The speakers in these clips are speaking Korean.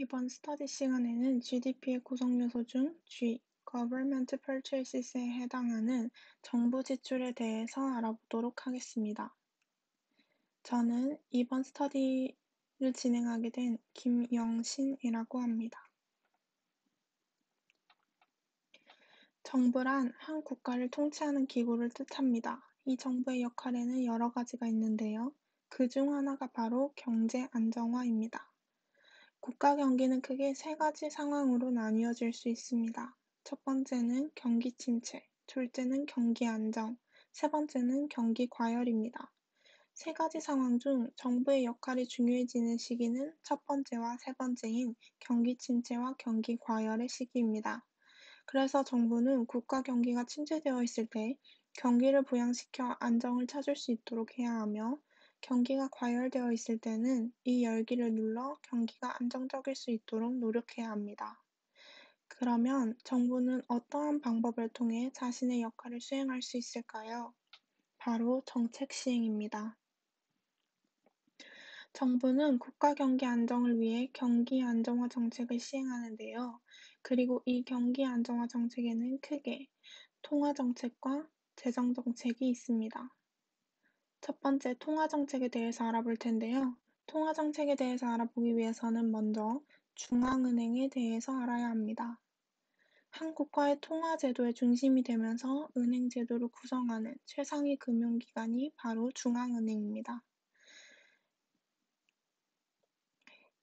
이번 스터디 시간에는 GDP의 구성 요소 중 G, Government Purchases에 해당하는 정부 지출에 대해서 알아보도록 하겠습니다. 저는 이번 스터디를 진행하게 된 김영신이라고 합니다. 정부란 한 국가를 통치하는 기구를 뜻합니다. 이 정부의 역할에는 여러 가지가 있는데요. 그 중 하나가 바로 경제 안정화입니다. 국가 경기는 크게 세 가지 상황으로 나뉘어질 수 있습니다. 첫 번째는 경기 침체, 둘째는 경기 안정, 세 번째는 경기 과열입니다. 세 가지 상황 중 정부의 역할이 중요해지는 시기는 첫 번째와 세 번째인 경기 침체와 경기 과열의 시기입니다. 그래서 정부는 국가 경기가 침체되어 있을 때 경기를 부양시켜 안정을 찾을 수 있도록 해야 하며, 경기가 과열되어 있을 때는 이 열기를 눌러 경기가 안정적일 수 있도록 노력해야 합니다. 그러면 정부는 어떠한 방법을 통해 자신의 역할을 수행할 수 있을까요? 바로 정책 시행입니다. 정부는 국가 경기 안정을 위해 경기 안정화 정책을 시행하는데요. 그리고 이 경기 안정화 정책에는 크게 통화 정책과 재정 정책이 있습니다. 첫 번째, 통화 정책에 대해서 알아볼 텐데요. 통화 정책에 대해서 알아보기 위해서는 먼저 중앙은행에 대해서 알아야 합니다. 한 국가의 통화 제도의 중심이 되면서 은행 제도를 구성하는 최상위 금융기관이 바로 중앙은행입니다.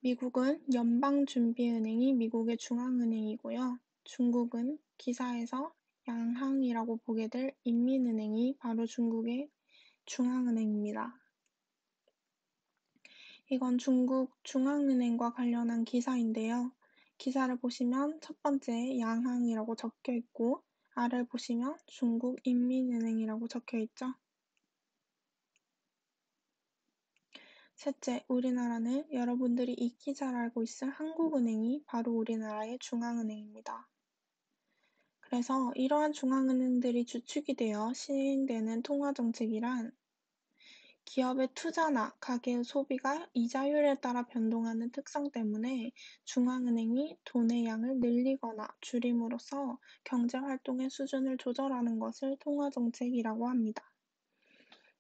미국은 연방준비은행이 미국의 중앙은행이고요. 중국은 기사에서 양항이라고 보게 될 인민은행이 바로 중국의 중앙은행입니다. 이건 중국 중앙은행과 관련한 기사인데요. 기사를 보시면 첫 번째 양항이라고 적혀 있고, 아래 보시면 중국 인민은행이라고 적혀 있죠. 셋째, 우리나라는 여러분들이 익히 잘 알고 있을 한국은행이 바로 우리나라의 중앙은행입니다. 그래서 이러한 중앙은행들이 주축이 되어 시행되는 통화정책이란 기업의 투자나 가계의 소비가 이자율에 따라 변동하는 특성 때문에 중앙은행이 돈의 양을 늘리거나 줄임으로써 경제활동의 수준을 조절하는 것을 통화정책이라고 합니다.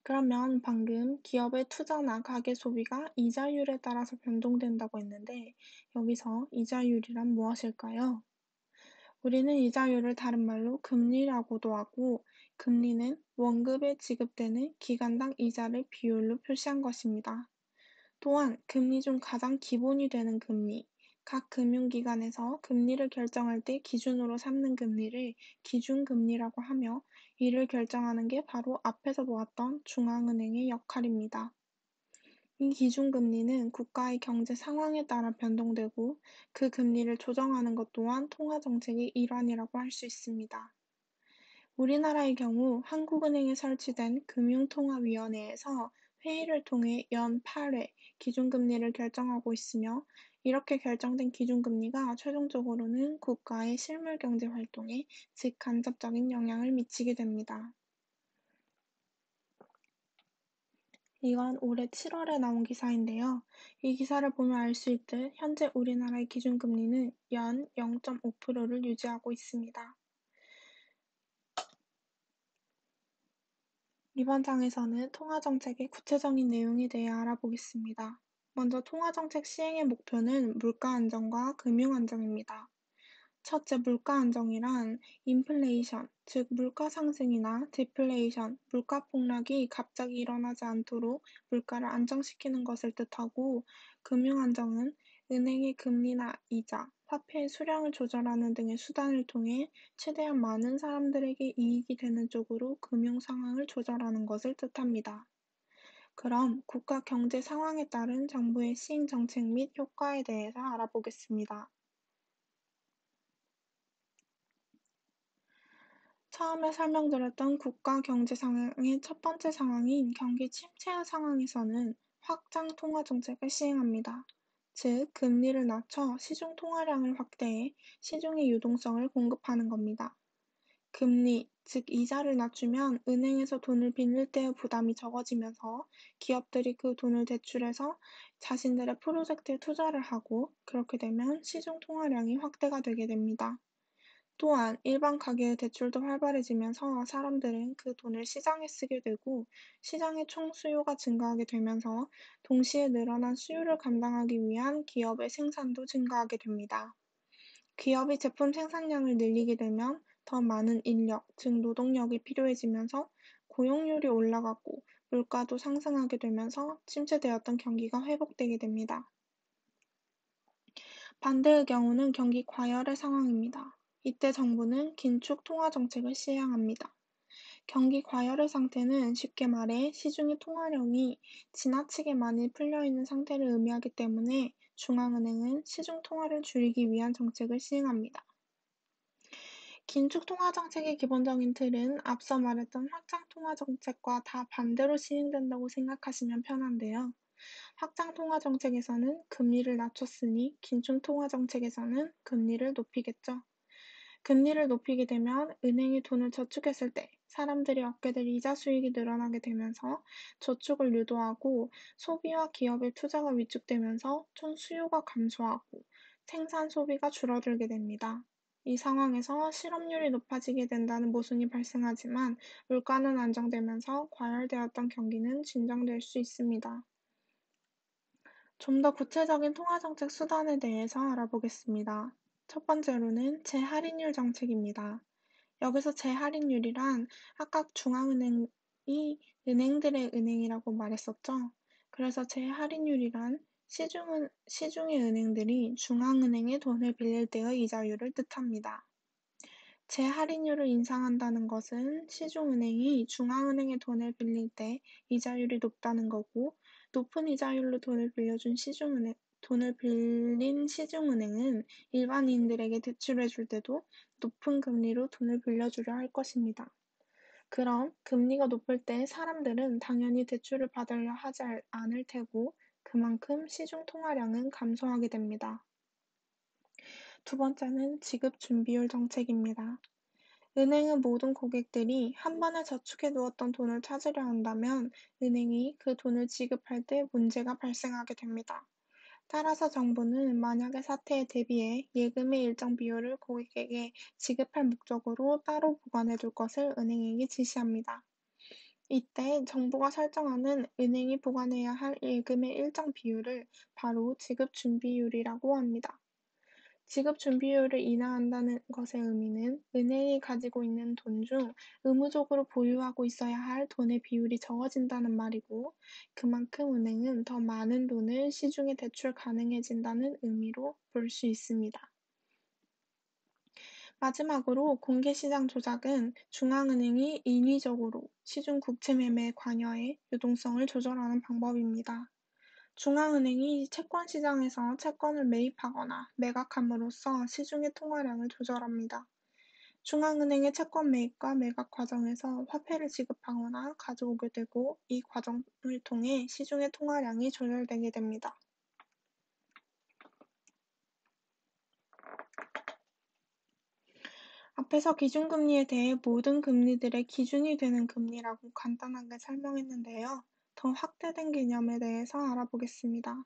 그러면 방금 기업의 투자나 가계 소비가 이자율에 따라서 변동된다고 했는데, 여기서 이자율이란 무엇일까요? 우리는 이자율을 다른 말로 금리라고도 하고, 금리는 원금에 지급되는 기간당 이자를 비율로 표시한 것입니다. 또한 금리 중 가장 기본이 되는 금리, 각 금융기관에서 금리를 결정할 때 기준으로 삼는 금리를 기준금리라고 하며, 이를 결정하는 게 바로 앞에서 보았던 중앙은행의 역할입니다. 이 기준금리는 국가의 경제 상황에 따라 변동되고, 그 금리를 조정하는 것 또한 통화정책의 일환이라고 할 수 있습니다. 우리나라의 경우 한국은행에 설치된 금융통화위원회에서 회의를 통해 연 8회 기준금리를 결정하고 있으며, 이렇게 결정된 기준금리가 최종적으로는 국가의 실물 경제 활동에 직간접적인 영향을 미치게 됩니다. 이건 올해 7월에 나온 기사인데요. 이 기사를 보면 알 수 있듯 현재 우리나라의 기준금리는 연 0.5%를 유지하고 있습니다. 이번 장에서는 통화정책의 구체적인 내용에 대해 알아보겠습니다. 먼저 통화정책 시행의 목표는 물가 안정과 금융 안정입니다. 첫째, 물가 안정이란 인플레이션, 즉 물가 상승이나 디플레이션, 물가 폭락이 갑자기 일어나지 않도록 물가를 안정시키는 것을 뜻하고, 금융 안정은 은행의 금리나 이자, 화폐의 수량을 조절하는 등의 수단을 통해 최대한 많은 사람들에게 이익이 되는 쪽으로 금융 상황을 조절하는 것을 뜻합니다. 그럼 국가 경제 상황에 따른 정부의 시행 정책 및 효과에 대해서 알아보겠습니다. 처음에 설명드렸던 국가 경제 상황의 첫 번째 상황인 경기 침체한 상황에서는 확장 통화 정책을 시행합니다. 즉, 금리를 낮춰 시중 통화량을 확대해 시중의 유동성을 공급하는 겁니다. 금리, 즉, 이자를 낮추면 은행에서 돈을 빌릴 때의 부담이 적어지면서 기업들이 그 돈을 대출해서 자신들의 프로젝트에 투자를 하고 그렇게 되면 시중 통화량이 확대가 되게 됩니다. 또한 일반 가계의 대출도 활발해지면서 사람들은 그 돈을 시장에 쓰게 되고 시장의 총 수요가 증가하게 되면서 동시에 늘어난 수요를 감당하기 위한 기업의 생산도 증가하게 됩니다. 기업이 제품 생산량을 늘리게 되면 더 많은 인력, 즉 노동력이 필요해지면서 고용률이 올라가고 물가도 상승하게 되면서 침체되었던 경기가 회복되게 됩니다. 반대의 경우는 경기 과열의 상황입니다. 이때 정부는 긴축 통화 정책을 시행합니다. 경기 과열의 상태는 쉽게 말해 시중의 통화량이 지나치게 많이 풀려 있는 상태를 의미하기 때문에 중앙은행은 시중 통화를 줄이기 위한 정책을 시행합니다. 긴축 통화 정책의 기본적인 틀은 앞서 말했던 확장 통화 정책과 다 반대로 시행된다고 생각하시면 편한데요. 확장 통화 정책에서는 금리를 낮췄으니 긴축 통화 정책에서는 금리를 높이겠죠. 금리를 높이게 되면 은행이 돈을 저축했을 때 사람들이 얻게 될 이자 수익이 늘어나게 되면서 저축을 유도하고 소비와 기업의 투자가 위축되면서 총 수요가 감소하고 생산 소비가 줄어들게 됩니다. 이 상황에서 실업률이 높아지게 된다는 모순이 발생하지만 물가는 안정되면서 과열되었던 경기는 진정될 수 있습니다. 좀 더 구체적인 통화정책 수단에 대해서 알아보겠습니다. 첫 번째로는 재할인율 정책입니다. 여기서 재할인율이란 아까 중앙은행이 은행들의 은행이라고 말했었죠. 그래서 재할인율이란 시중의 은행들이 중앙은행에 돈을 빌릴 때의 이자율을 뜻합니다. 재할인율을 인상한다는 것은 시중은행이 중앙은행에 돈을 빌릴 때 이자율이 높다는 거고, 높은 이자율로 돈을 빌린 시중은행은 일반인들에게 대출해 줄 때도 높은 금리로 돈을 빌려주려 할 것입니다. 그럼 금리가 높을 때 사람들은 당연히 대출을 받으려 하지 않을 테고, 그만큼 시중 통화량은 감소하게 됩니다. 두 번째는 지급 준비율 정책입니다. 은행은 모든 고객들이 한 번에 저축해 두었던 돈을 찾으려 한다면 은행이 그 돈을 지급할 때 문제가 발생하게 됩니다. 따라서 정부는 만약의 사태에 대비해 예금의 일정 비율을 고객에게 지급할 목적으로 따로 보관해 둘 것을 은행에게 지시합니다. 이때 정부가 설정하는 은행이 보관해야 할 예금의 일정 비율을 바로 지급 준비율이라고 합니다. 지급 준비율을 인하한다는 것의 의미는 은행이 가지고 있는 돈 중 의무적으로 보유하고 있어야 할 돈의 비율이 적어진다는 말이고, 그만큼 은행은 더 많은 돈을 시중에 대출 가능해진다는 의미로 볼 수 있습니다. 마지막으로 공개시장 조작은 중앙은행이 인위적으로 시중 국채 매매에 관여해 유동성을 조절하는 방법입니다. 중앙은행이 채권 시장에서 채권을 매입하거나 매각함으로써 시중의 통화량을 조절합니다. 중앙은행의 채권 매입과 매각 과정에서 화폐를 지급하거나 가져오게 되고 이 과정을 통해 시중의 통화량이 조절되게 됩니다. 앞에서 기준금리에 대해 모든 금리들의 기준이 되는 금리라고 간단하게 설명했는데요. 더 확대된 개념에 대해서 알아보겠습니다.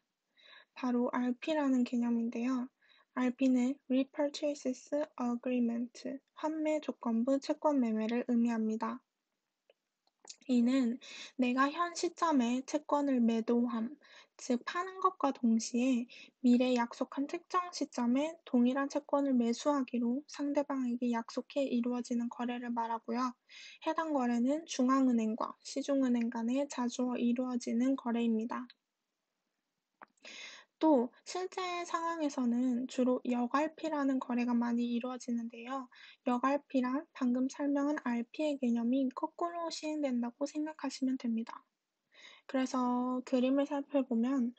바로 RP라는 개념인데요. RP는 Repurchase Agreement, 환매 조건부 채권 매매를 의미합니다. 이는 내가 현 시점에 채권을 매도함, 즉 파는 것과 동시에 미래 약속한 특정 시점에 동일한 채권을 매수하기로 상대방에게 약속해 이루어지는 거래를 말하고요. 해당 거래는 중앙은행과 시중은행 간에 자주 이루어지는 거래입니다. 또 실제 상황에서는 주로 역RP라는 거래가 많이 이루어지는데요. 역RP란 방금 설명한 RP의 개념이 거꾸로 시행된다고 생각하시면 됩니다. 그래서 그림을 살펴보면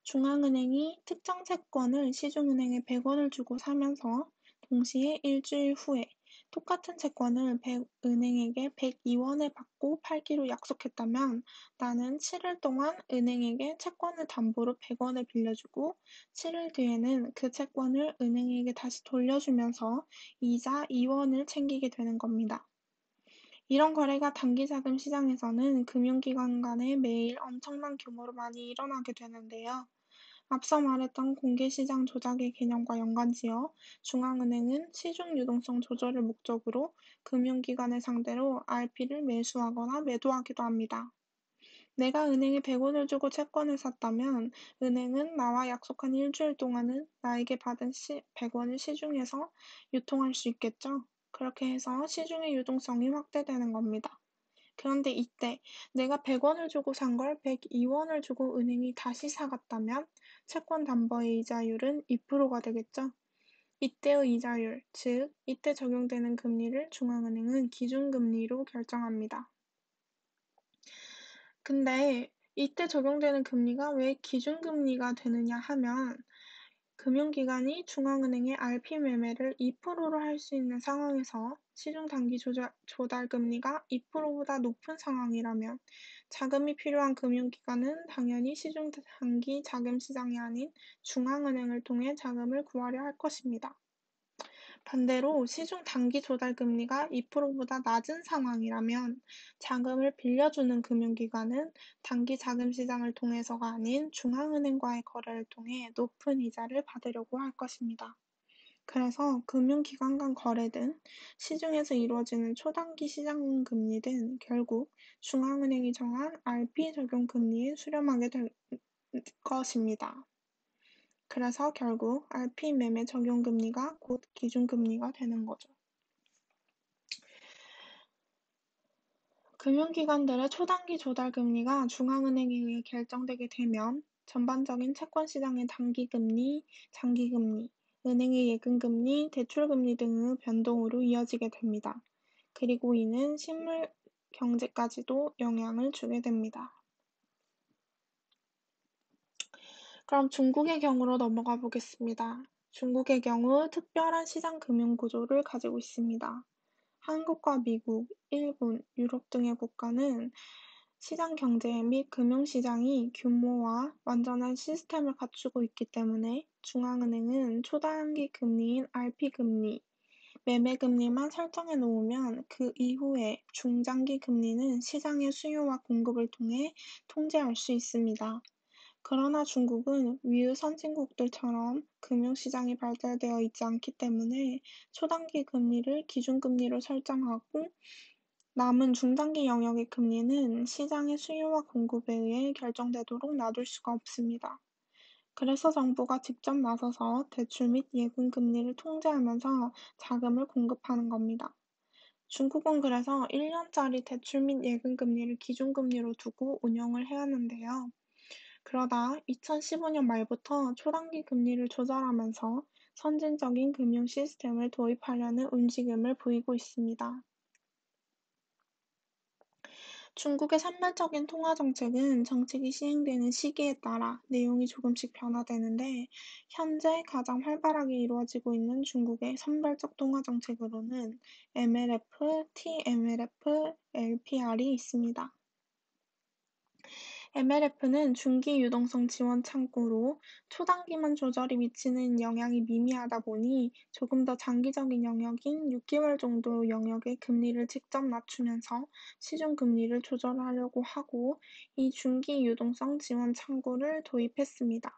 중앙은행이 특정 채권을 시중은행에 100원을 주고 사면서 동시에 일주일 후에 똑같은 채권을 은행에게 102원에 받고 팔기로 약속했다면 나는 7일 동안 은행에게 채권을 담보로 100원을 빌려주고 7일 뒤에는 그 채권을 은행에게 다시 돌려주면서 이자 2원을 챙기게 되는 겁니다. 이런 거래가 단기 자금 시장에서는 금융기관 간에 매일 엄청난 규모로 많이 일어나게 되는데요. 앞서 말했던 공개시장 조작의 개념과 연관지어 중앙은행은 시중 유동성 조절을 목적으로 금융기관을 상대로 RP를 매수하거나 매도하기도 합니다. 내가 은행에 100원을 주고 채권을 샀다면 은행은 나와 약속한 일주일 동안은 나에게 받은 100원을 시중에서 유통할 수 있겠죠. 그렇게 해서 시중의 유동성이 확대되는 겁니다. 그런데 이때 내가 100원을 주고 산 걸 102원을 주고 은행이 다시 사갔다면 채권 담보의 이자율은 2%가 되겠죠. 이때의 이자율, 즉 이때 적용되는 금리를 중앙은행은 기준금리로 결정합니다. 근데 이때 적용되는 금리가 왜 기준금리가 되느냐 하면 금융기관이 중앙은행의 RP 매매를 2%로 할 수 있는 상황에서 시중 단기 조달금리가 2%보다 높은 상황이라면 자금이 필요한 금융기관은 당연히 시중 단기 자금 시장이 아닌 중앙은행을 통해 자금을 구하려 할 것입니다. 반대로 시중 단기 조달 금리가 2%보다 낮은 상황이라면 자금을 빌려주는 금융기관은 단기 자금 시장을 통해서가 아닌 중앙은행과의 거래를 통해 높은 이자를 받으려고 할 것입니다. 그래서 금융기관 간 거래든 시중에서 이루어지는 초단기 시장 금리든 결국 중앙은행이 정한 RP 적용 금리에 수렴하게 될 것입니다. 그래서 결국 RP 매매 적용 금리가 곧 기준금리가 되는 거죠. 금융기관들의 초단기 조달 금리가 중앙은행에 의해 결정되게 되면 전반적인 채권 시장의 단기금리, 장기금리, 은행의 예금금리, 대출금리 등의 변동으로 이어지게 됩니다. 그리고 이는 실물 경제까지도 영향을 주게 됩니다. 그럼 중국의 경우로 넘어가 보겠습니다. 중국의 경우 특별한 시장 금융 구조를 가지고 있습니다. 한국과 미국, 일본, 유럽 등의 국가는 시장 경제 및 금융시장이 규모와 완전한 시스템을 갖추고 있기 때문에 중앙은행은 초단기 금리인 RP금리, 매매금리만 설정해 놓으면 그 이후에 중장기 금리는 시장의 수요와 공급을 통해 통제할 수 있습니다. 그러나 중국은 위의 선진국들처럼 금융시장이 발달되어 있지 않기 때문에 초단기 금리를 기준금리로 설정하고 남은 중단기 영역의 금리는 시장의 수요와 공급에 의해 결정되도록 놔둘 수가 없습니다. 그래서 정부가 직접 나서서 대출 및 예금 금리를 통제하면서 자금을 공급하는 겁니다. 중국은 그래서 1년짜리 대출 및 예금 금리를 기준금리로 두고 운영을 해왔는데요. 그러다 2015년 말부터 초단기 금리를 조절하면서 선진적인 금융 시스템을 도입하려는 움직임을 보이고 있습니다. 중국의 산발적인 통화 정책은 정책이 시행되는 시기에 따라 내용이 조금씩 변화되는데 현재 가장 활발하게 이루어지고 있는 중국의 산발적 통화 정책으로는 MLF, TMLF, LPR이 있습니다. MLF는 중기 유동성 지원 창구로 초단기만 조절이 미치는 영향이 미미하다 보니 조금 더 장기적인 영역인 6개월 정도 영역의 금리를 직접 낮추면서 시중 금리를 조절하려고 하고 이 중기 유동성 지원 창구를 도입했습니다.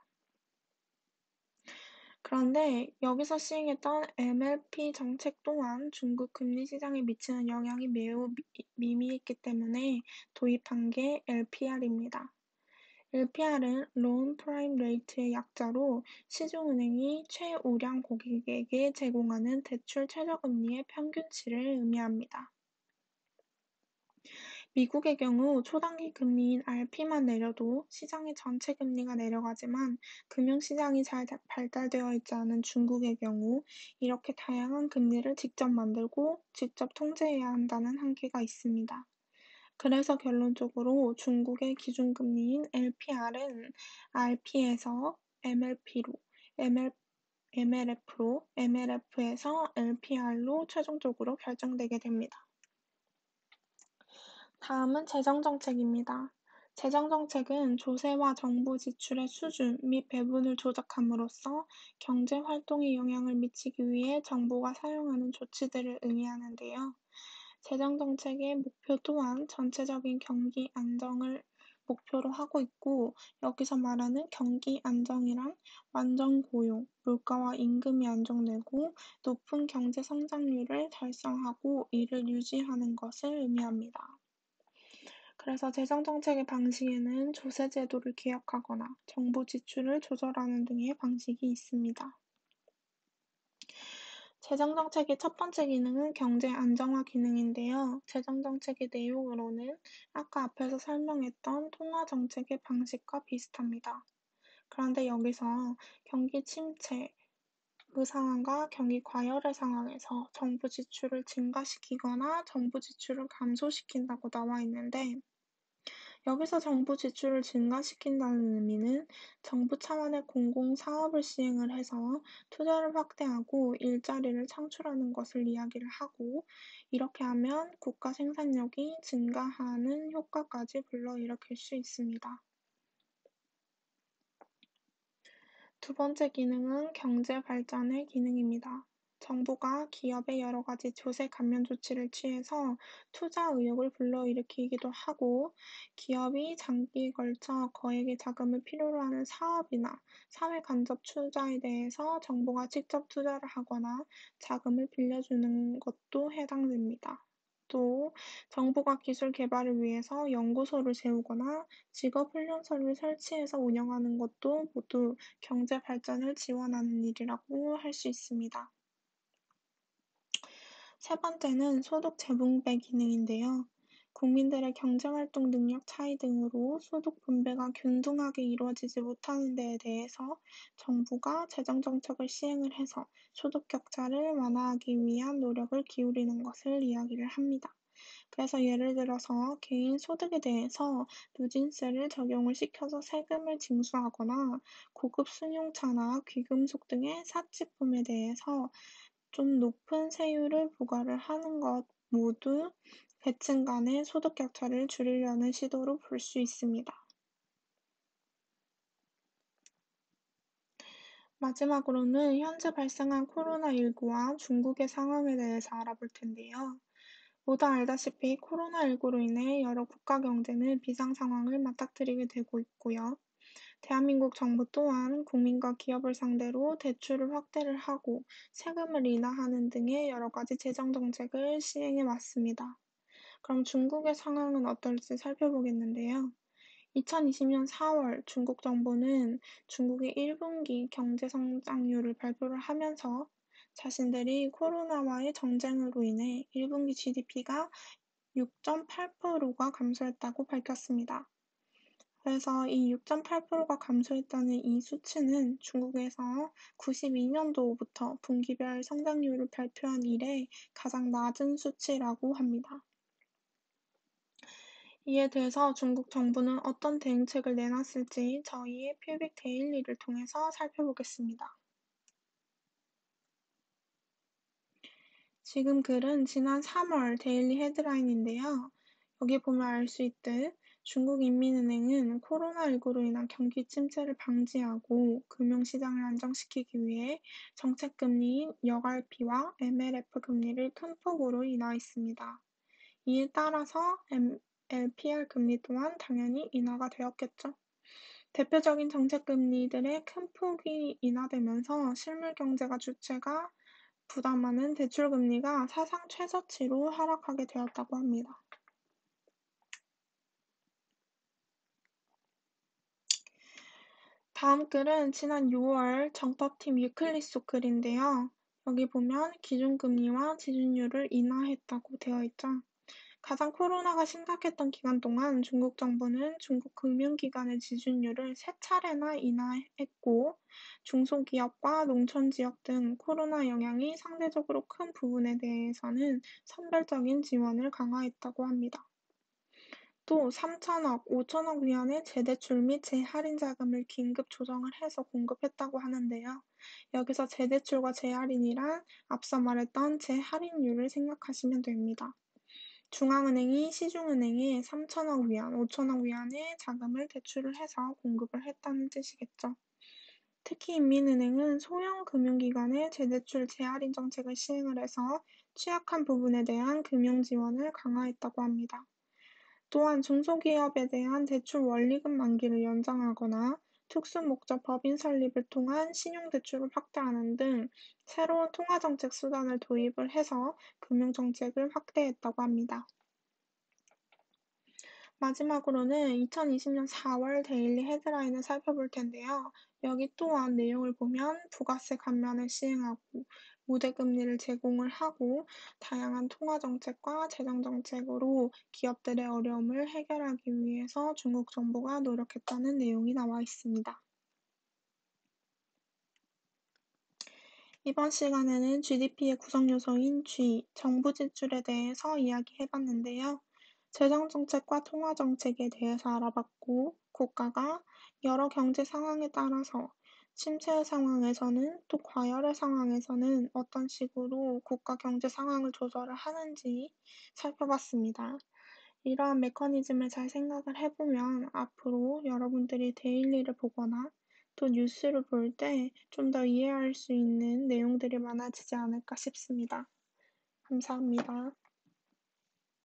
그런데 여기서 시행했던 MLP 정책 또한 중국 금리 시장에 미치는 영향이 매우 미미했기 때문에 도입한 게 LPR입니다. LPR은 Loan Prime Rate의 약자로 시중은행이 최우량 고객에게 제공하는 대출 최저금리의 평균치를 의미합니다. 미국의 경우 초단기 금리인 RP만 내려도 시장의 전체 금리가 내려가지만 금융시장이 잘 발달되어 있지 않은 중국의 경우 이렇게 다양한 금리를 직접 만들고 직접 통제해야 한다는 한계가 있습니다. 그래서 결론적으로 중국의 기준금리인 LPR은 RP에서 MLP로, MLF로, MLF에서 LPR로 최종적으로 결정되게 됩니다. 다음은 재정정책입니다. 재정정책은 조세와 정부 지출의 수준 및 배분을 조작함으로써 경제 활동에 영향을 미치기 위해 정부가 사용하는 조치들을 의미하는데요. 재정 정책의 목표 또한 전체적인 경기 안정을 목표로 하고 있고, 여기서 말하는 경기 안정이란 완전 고용, 물가와 임금이 안정되고 높은 경제 성장률을 달성하고 이를 유지하는 것을 의미합니다. 그래서 재정 정책의 방식에는 조세 제도를 개혁하거나 정부 지출을 조절하는 등의 방식이 있습니다. 재정정책의 첫 번째 기능은 경제 안정화 기능인데요. 재정정책의 내용으로는 아까 앞에서 설명했던 통화정책의 방식과 비슷합니다. 그런데 여기서 경기 침체, 그 상황과 경기 과열의 상황에서 정부 지출을 증가시키거나 정부 지출을 감소시킨다고 나와 있는데, 여기서 정부 지출을 증가시킨다는 의미는 정부 차원의 공공사업을 시행을 해서 투자를 확대하고 일자리를 창출하는 것을 이야기를 하고, 이렇게 하면 국가 생산력이 증가하는 효과까지 불러일으킬 수 있습니다. 두 번째 기능은 경제 발전의 기능입니다. 정부가 기업에 여러 가지 조세 감면 조치를 취해서 투자 의욕을 불러일으키기도 하고, 기업이 장기에 걸쳐 거액의 자금을 필요로 하는 사업이나 사회 간접 투자에 대해서 정부가 직접 투자를 하거나 자금을 빌려주는 것도 해당됩니다. 또 정부가 기술 개발을 위해서 연구소를 세우거나 직업훈련소를 설치해서 운영하는 것도 모두 경제 발전을 지원하는 일이라고 할 수 있습니다. 세 번째는 소득 재분배 기능인데요. 국민들의 경제활동 능력 차이 등으로 소득 분배가 균등하게 이루어지지 못하는 데에 대해서 정부가 재정정책을 시행을 해서 소득 격차를 완화하기 위한 노력을 기울이는 것을 이야기를 합니다. 그래서 예를 들어서 개인 소득에 대해서 누진세를 적용을 시켜서 세금을 징수하거나 고급 승용차나 귀금속 등의 사치품에 대해서 좀 높은 세율을 부과를 하는 것 모두 계층 간의 소득 격차를 줄이려는 시도로 볼 수 있습니다. 마지막으로는 현재 발생한 코로나19와 중국의 상황에 대해서 알아볼 텐데요. 모두 알다시피 코로나19로 인해 여러 국가 경제는 비상 상황을 맞닥뜨리게 되고 있고요. 대한민국 정부 또한 국민과 기업을 상대로 대출을 확대를 하고 세금을 인하하는 등의 여러 가지 재정 정책을 시행해 왔습니다. 그럼 중국의 상황은 어떨지 살펴보겠는데요. 2020년 4월 중국 정부는 중국의 1분기 경제 성장률을 발표를 하면서 자신들이 코로나와의 전쟁으로 인해 1분기 GDP가 6.8%가 감소했다고 밝혔습니다. 그래서 이 6.8%가 감소했다는 이 수치는 중국에서 92년도부터 분기별 성장률을 발표한 이래 가장 낮은 수치라고 합니다. 이에 대해서 중국 정부는 어떤 대응책을 내놨을지 저희의 퓨빅 데일리를 통해서 살펴보겠습니다. 지금 글은 지난 3월 데일리 헤드라인인데요. 여기 보면 알 수 있듯 중국인민은행은 코로나19로 인한 경기 침체를 방지하고 금융시장을 안정시키기 위해 정책금리인 여갈피와 MLF 금리를 큰 폭으로 인하했습니다. 이에 따라서 LPR 금리 또한 당연히 인하가 되었겠죠. 대표적인 정책금리들의 큰 폭이 인하되면서 실물경제가 주체가 부담하는 대출금리가 사상 최저치로 하락하게 되었다고 합니다. 다음 글은 지난 6월 정법팀 위클리 속 글인데요. 여기 보면 기준금리와 지준율을 인하했다고 되어 있죠. 가장 코로나가 심각했던 기간 동안 중국 정부는 중국 금융기관의 지준율을 세 차례나 인하했고, 중소기업과 농촌지역 등 코로나 영향이 상대적으로 큰 부분에 대해서는 선별적인 지원을 강화했다고 합니다. 또 3천억, 5천억 위안의 재대출 및 재할인 자금을 긴급 조정을 해서 공급했다고 하는데요. 여기서 재대출과 재할인이란 앞서 말했던 재할인율을 생각하시면 됩니다. 중앙은행이 시중은행에 3천억 위안, 5천억 위안의 자금을 대출을 해서 공급을 했다는 뜻이겠죠. 특히 인민은행은 소형 금융기관의 재대출 재할인 정책을 시행을 해서 취약한 부분에 대한 금융 지원을 강화했다고 합니다. 또한 중소기업에 대한 대출 원리금 만기를 연장하거나 특수목적 법인 설립을 통한 신용대출을 확대하는 등 새로운 통화정책 수단을 도입을 해서 금융정책을 확대했다고 합니다. 마지막으로는 2020년 4월 데일리 헤드라인을 살펴볼 텐데요. 여기 또한 내용을 보면 부가세 감면을 시행하고 우대금리를 제공을 하고 다양한 통화정책과 재정정책으로 기업들의 어려움을 해결하기 위해서 중국 정부가 노력했다는 내용이 나와 있습니다. 이번 시간에는 GDP의 구성 요소인 G, 정부 지출에 대해서 이야기해 봤는데요. 재정 정책과 통화 정책에 대해서 알아봤고, 국가가 여러 경제 상황에 따라서 침체의 상황에서는 또 과열의 상황에서는 어떤 식으로 국가 경제 상황을 조절을 하는지 살펴봤습니다. 이러한 메커니즘을 잘 생각을 해보면 앞으로 여러분들이 데일리를 보거나 또 뉴스를 볼 때 좀 더 이해할 수 있는 내용들이 많아지지 않을까 싶습니다. 감사합니다.